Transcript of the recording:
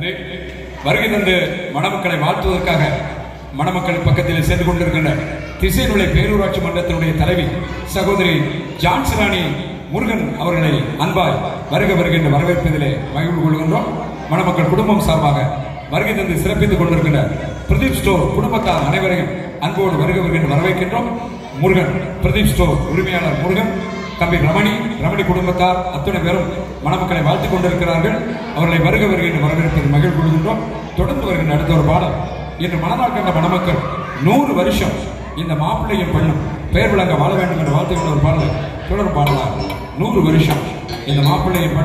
எனவே வருகை தந்து மணமக்களை வாழ்த்துவதற்காக மணமக்கள் பக்கத்தில் சென்று கொண்டிருக்கின்ற திசைநுலை பேரூராட்சி மன்றத்தினுடைய தலைவி சகோதரி ஜான்சிராணி முருகன் அவர்களை அன்பாய் வருக வருகின்ற வரவேற்பதிலே மகிழ்வு கொள்கின்றோம். மணமக்கள் குடும்பம் சார்பாக வருகை தந்து சிறப்பித்துக் கொண்டிருக்கின்ற பிரதீப் ஸ்டோர் குடும்பத்தார் அனைவரையும் அன்போடு வருக வருகின்ற வரவேற்கின்றோம். முருகன் பிரதீப் ஸ்டோர் உரிமையாளர் முருகன், தம்பி ரமணி குடும்பத்தார் அத்துணை பேரும் மணமக்களை வாழ்த்துக் கொண்டிருக்கிறார்கள். அவர்களை வருக வருகின்ற வரவேற்பதில் மகிழ்வு கொள்கின்றோம். தொடர்ந்து வருகின்ற அடுத்த ஒரு பாடல். இன்று மணநாள் கண்ட மணமக்கள் 100 வருஷம் இந்த மாப்பிள்ளையும் பெண்ணும் பெயர் விளங்க வாழ வேண்டும் என்று வாழ்த்துகின்ற ஒரு பாடல் தொடர் பாடலாக 100 வருஷம் இந்த மாப்பிள்ளையும்